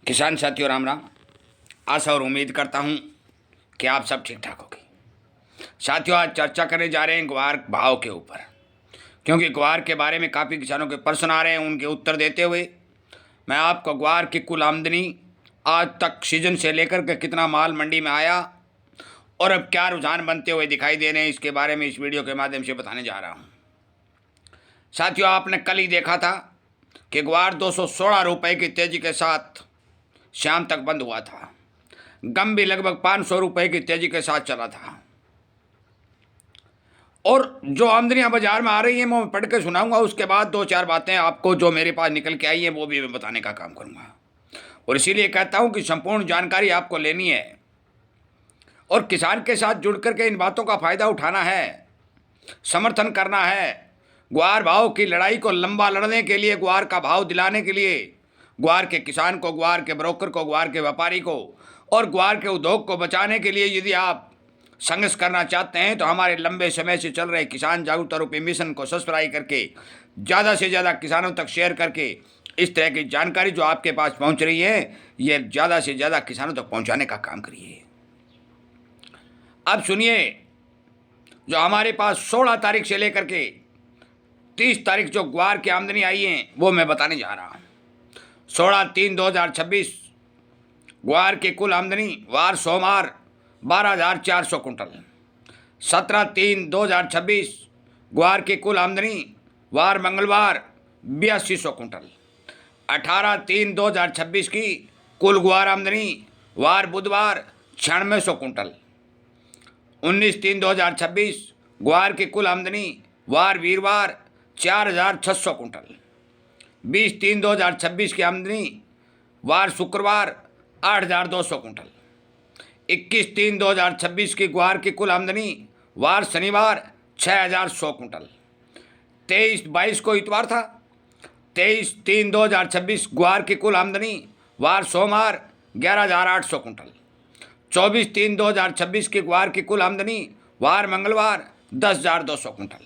किसान साथियों राम राम। आशा और उम्मीद करता हूँ कि आप सब ठीक ठाक होंगे। साथियों, आज चर्चा करने जा रहे हैं ग्वार भाव के ऊपर, क्योंकि ग्वार के बारे में काफ़ी किसानों के प्रश्न आ रहे हैं। उनके उत्तर देते हुए मैं आपको ग्वार की कुल आमदनी, आज तक सीजन से लेकर के कितना माल मंडी में आया और अब क्या रुझान बनते हुए दिखाई दे रहे हैं, इसके बारे में इस वीडियो के माध्यम से बताने जा रहा हूँ। साथियों, आपने कल ही देखा था कि ग्वार 216 रुपये की तेज़ी के साथ शाम तक बंद हुआ था। गम भी लगभग 500 रुपये की तेज़ी के साथ चला था। और जो आमदनियाँ बाजार में आ रही हैं मैं पढ़ के सुनाऊंगा, उसके बाद दो चार बातें आपको जो मेरे पास निकल के आई हैं वो भी मैं बताने का काम करूंगा। और इसीलिए कहता हूं कि संपूर्ण जानकारी आपको लेनी है और किसान के साथ जुड़ करके इन बातों का फ़ायदा उठाना है, समर्थन करना है। ग्वार भाव की लड़ाई को लंबा लड़ने के लिए, ग्वार का भाव दिलाने के लिए, ग्वार के किसान को, ग्वार के ब्रोकर को, ग्वार के व्यापारी को और ग्वार के उद्योग को बचाने के लिए यदि आप संघर्ष करना चाहते हैं तो हमारे लंबे समय से चल रहे किसान जागरूकता रूपी मिशन को सब्सक्राइब करके ज़्यादा से ज़्यादा किसानों तक शेयर करके इस तरह की जानकारी जो आपके पास पहुंच रही है ये ज़्यादा से ज़्यादा किसानों तक पहुंचाने का काम करिए। अब सुनिए, जो हमारे पास 16 तारीख से लेकर के 30 तारीख जो ग्वार की आमदनी आई है वो मैं बताने जा रहा हूँ। 16/3/2026 ग्वार की कुल आमदनी वार सोमवार 12,400 कुंटल। 17/3/2026 ग्वार की कुल आमदनी वार मंगलवार 8200 कुंटल। 18/3/2026 की कुल ग्वार आमदनी वार बुधवार 9600 कुंटल। 19/3/2026 ग्वार की कुल आमदनी वार वीरवार 4600 कुंटल। 20/3/2026 की आमदनी वार शुक्रवार 8200 कुंटल। 21/3/2026 की ग्वार की कुल आमदनी वार शनिवार 6100 कुंटल। 23/22 को इतवार था। 23/3/2026 ग्वार की कुल आमदनी वार सोमवार 11,800 कुंटल। 24/3/2026 की ग्वार की कुल आमदनी वार मंगलवार 10,200 कुंटल।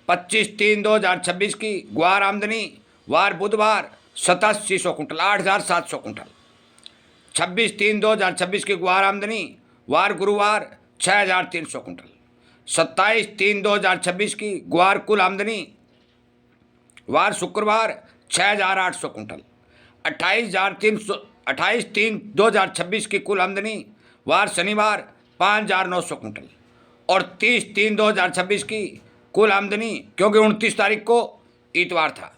25/3/2026 की ग्वार आमदनी वार बुधवार 8700 कुंटल, 8,700 कुंटल। 26/3/2026 की ग्वार आमदनी वार गुरुवार 6,300 कुंटल। 27/3/2026 की ग्वार कुल आमदनी वार शुक्रवार 6,800 कुंटल। 28/3/2026 की कुल आमदनी वार शनिवार 5,900 कुंटल। और 30/3/2026 की कुल आमदनी, क्योंकि 29 तारीख को इतवार था,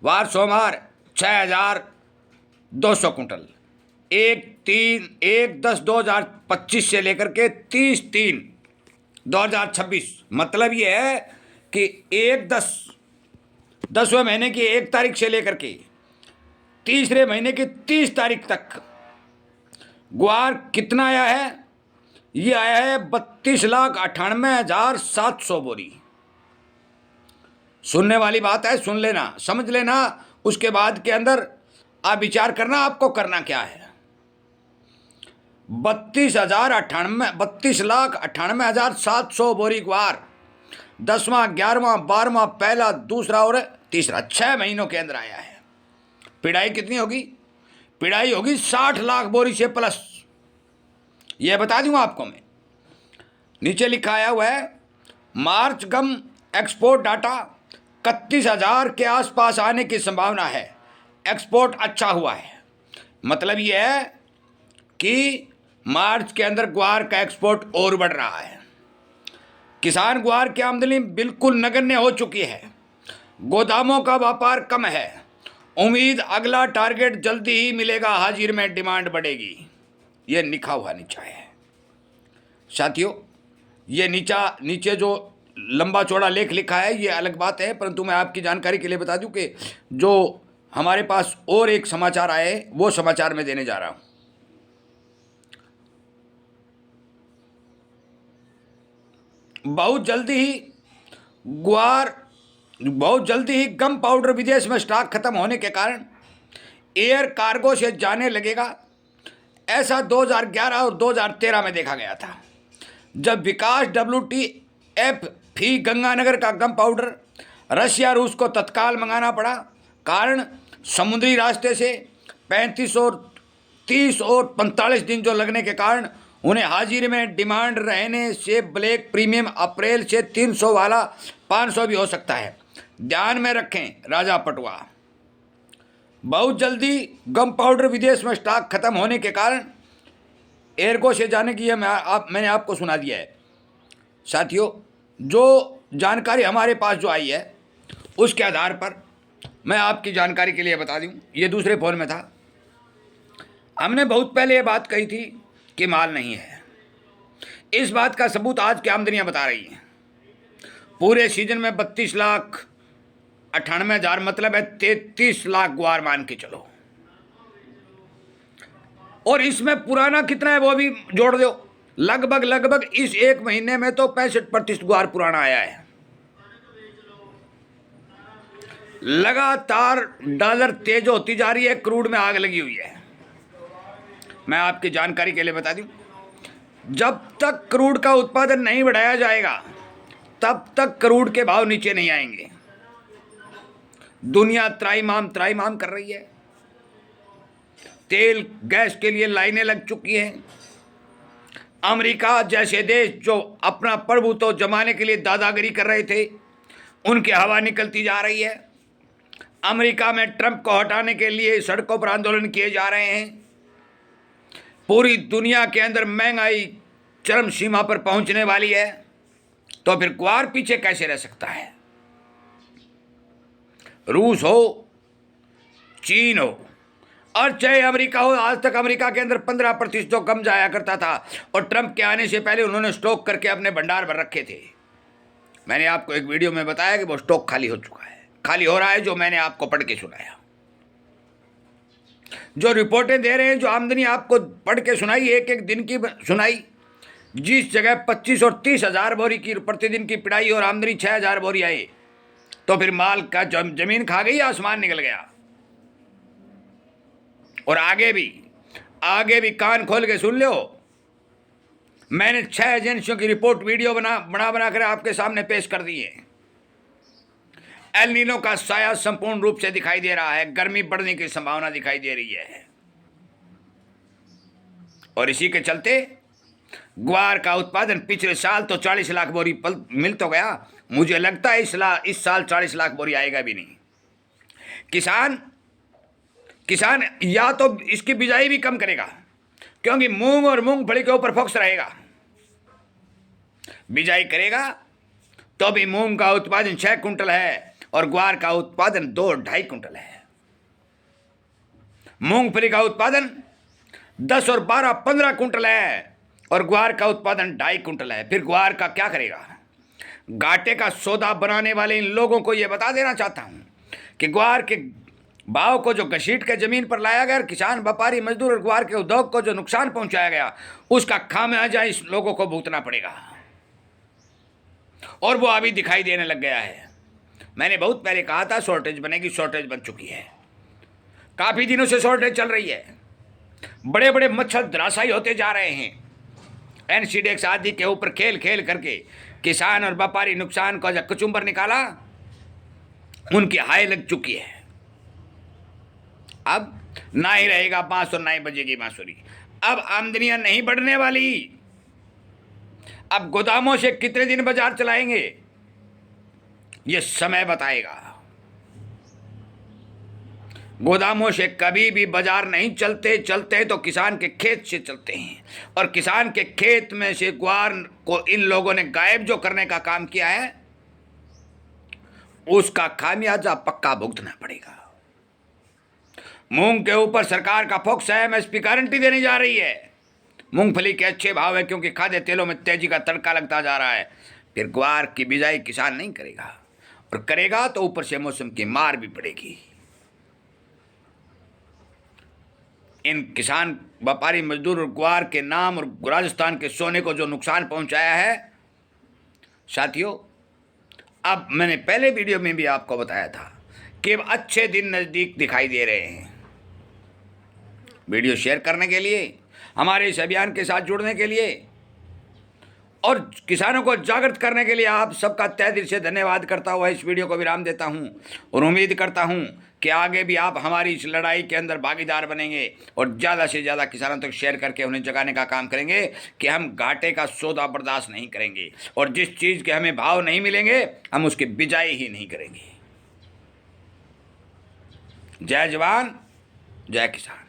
वार सोमवार 6,200 कुंटल। 1/10/2025 से लेकर के 30/3/2026, मतलब ये है कि 10वें महीने की 1 तारीख से लेकर के तीसरे महीने की 30 तारीख तक ग्वार कितना आया है? ये आया है 32,98,700 बोरी। सुनने वाली बात है, सुन लेना, समझ लेना, उसके बाद के अंदर आप विचार करना आपको करना क्या है। 32,98,700 बोरी ग्वार 10वां, 11वां, 12वां, पहला, दूसरा और तीसरा 6 महीनों के अंदर आया है। पिड़ाई कितनी होगी? पिड़ाई होगी 60 लाख बोरी से प्लस। यह बता दूं आपको मैं, नीचे लिखा आया हुआ है मार्च गम एक्सपोर्ट डाटा 31,000 के आसपास आने की संभावना है। एक्सपोर्ट अच्छा हुआ है, मतलब यह है कि मार्च के अंदर ग्वार का एक्सपोर्ट और बढ़ रहा है। किसान ग्वार की आमदनी बिल्कुल नगण्य हो चुकी है। गोदामों का व्यापार कम है। उम्मीद अगला टारगेट जल्दी ही मिलेगा, हाजिर में डिमांड बढ़ेगी। ये लिखा हुआ नीचा है। साथियों, ये नीचे जो लंबा चौड़ा लेख लिखा है ये अलग बात है, परंतु मैं आपकी जानकारी के लिए बता दूं कि जो हमारे पास और एक समाचार आए वो समाचार मैं देने जा रहा हूं। बहुत जल्दी ही गम पाउडर विदेश में स्टॉक खत्म होने के कारण एयर कार्गो से जाने लगेगा। ऐसा 2011 और 2013 में देखा गया था, जब विकास WTF गंगानगर का गम पाउडर रशिया रूस को तत्काल मंगाना पड़ा। कारण समुद्री रास्ते से 3500 30 और 45 दिन जो लगने के कारण उन्हें हाजिर में डिमांड रहने से ब्लैक प्रीमियम अप्रैल से 300 वाला 500 भी हो सकता है। ध्यान में रखें राजा पटवा। बहुत जल्दी गम पाउडर विदेश में स्टॉक खत्म होने के कारण एयरको से जाने की मैंने आपको सुना दिया है। साथियों, जो जानकारी हमारे पास जो आई है उसके आधार पर मैं आपकी जानकारी के लिए बता दूं, ये दूसरे फ़ोन में था। हमने बहुत पहले ये बात कही थी कि माल नहीं है। इस बात का सबूत आज की आमदनियां बता रही हैं। पूरे सीजन में 32,98,000 मतलब है 33 लाख ग्वार मान के चलो, और इसमें पुराना कितना है वो भी जोड़ दो। लगभग इस एक महीने में तो 65% ग्वार पुराना आया है। लगातार डॉलर तेज होती जा रही है, क्रूड में आग लगी हुई है। मैं आपकी जानकारी के लिए बता दूं, जब तक क्रूड का उत्पादन नहीं बढ़ाया जाएगा तब तक क्रूड के भाव नीचे नहीं आएंगे। दुनिया त्राईमाम कर रही है। तेल गैस के लिए लाइनें लग चुकी हैं। अमेरिका जैसे देश जो अपना प्रभुत्व जमाने के लिए दादागिरी कर रहे थे, उनकी हवा निकलती जा रही है। अमेरिका में ट्रंप को हटाने के लिए सड़कों पर आंदोलन किए जा रहे हैं। पूरी दुनिया के अंदर महंगाई चरम सीमा पर पहुंचने वाली है, तो फिर ग्वार पीछे कैसे रह सकता है? रूस हो, चीन हो और चाहे अमेरिका हो, आज तक अमेरिका के अंदर 15% तो कम जाया करता था, और ट्रंप के आने से पहले उन्होंने स्टॉक करके अपने भंडार भर रखे थे। मैंने आपको एक वीडियो में बताया कि वो स्टॉक खाली हो चुका है, खाली हो रहा है, जो मैंने आपको पढ़ के सुनाया। जो रिपोर्टें दे रहे हैं, जो आमदनी आपको पढ़ के सुनाई, एक एक दिन की सुनाई, जिस जगह 25 और 30 हजार बोरी की प्रतिदिन की पिड़ाई और आमदनी 6,000 बोरी आई, तो फिर माल का जमीन खा गई, आसमान निकल गया। और आगे भी कान खोल के सुन लो। मैंने 6 एजेंसियों की रिपोर्ट वीडियो बना कर आपके सामने पेश कर दी है। एल नीनो का साया संपूर्ण रूप से दिखाई दे रहा है। गर्मी बढ़ने की संभावना दिखाई दे रही है, और इसी के चलते ग्वार का उत्पादन पिछले साल तो 40 लाख बोरी मिल तो गया। मुझे लगता है इस साल 40 लाख बोरी आएगा भी नहीं। किसान या तो इसकी बिजाई भी कम करेगा, क्योंकि मूंग और मूंगफली के ऊपर फोकस रहेगा। बिजाई करेगा तो भी मूंग का उत्पादन 6 कुंटल है और ग्वार का उत्पादन 2-2.5 कुंटल है। मूंगफली का उत्पादन 10 और 12-15 कुंटल है और ग्वार का उत्पादन 2.5 कुंटल है। फिर ग्वार का क्या करेगा? घाटे का सौदा बनाने वाले इन लोगों को यह बता देना चाहता हूं कि ग्वार के भाव को जो घसीट के जमीन पर लाया गया, किसान, व्यापारी, मजदूर और ग्वार के उद्योग को जो नुकसान पहुंचाया गया, उसका खामियाजा इस लोगों को भुगतना पड़ेगा, और वो अभी दिखाई देने लग गया है। मैंने बहुत पहले कहा था शॉर्टेज बनेगी, शॉर्टेज बन चुकी है। काफी दिनों से शॉर्टेज चल रही है। बड़े बड़े मच्छर धराशायी होते जा रहे हैं। एनसीडेक्स आदि के ऊपर खेल करके किसान और व्यापारी नुकसान को जब कचुम्बर निकाला, उनकी हाय लग चुकी है। अब ना ही रहेगा बांस और ना ही बजेगी बांसुरी। अब आमदनियां नहीं बढ़ने वाली। अब गोदामों से कितने दिन बाजार चलाएंगे, ये समय बताएगा। गोदामों से कभी भी बाजार नहीं चलते तो किसान के खेत से चलते हैं, और किसान के खेत में से ग्वार को इन लोगों ने गायब जो करने का काम किया है, उसका खामियाजा पक्का भुगतना पड़ेगा। मूंग के ऊपर सरकार का फोकस है, एमएसपी गारंटी देने जा रही है। मूंगफली के अच्छे भाव है क्योंकि खाद्य तेलों में तेजी का तड़का लगता जा रहा है। फिर ग्वार की बिजाई किसान नहीं करेगा, और करेगा तो ऊपर से मौसम की मार भी पड़ेगी। इन किसान, व्यापारी, मजदूर और ग्वार के नाम और राजस्थान के सोने को जो नुकसान पहुंचाया है, साथियों, अब मैंने पहले वीडियो में भी आपको बताया था कि अच्छे दिन नज़दीक दिखाई दे रहे हैं। वीडियो शेयर करने के लिए, हमारे इस अभियान के साथ जुड़ने के लिए और किसानों को जागृत करने के लिए आप सबका तहे दिल से धन्यवाद करता हुआ इस वीडियो को विराम देता हूं, और उम्मीद करता हूं कि आगे भी आप हमारी इस लड़ाई के अंदर भागीदार बनेंगे और ज़्यादा से ज़्यादा किसानों तक शेयर करके उन्हें जगाने का काम करेंगे कि हम घाटे का सौदा बर्दाश्त नहीं करेंगे और जिस चीज़ के हमें भाव नहीं मिलेंगे हम उसकी बिजाई ही नहीं करेंगे। जय जवान जय किसान।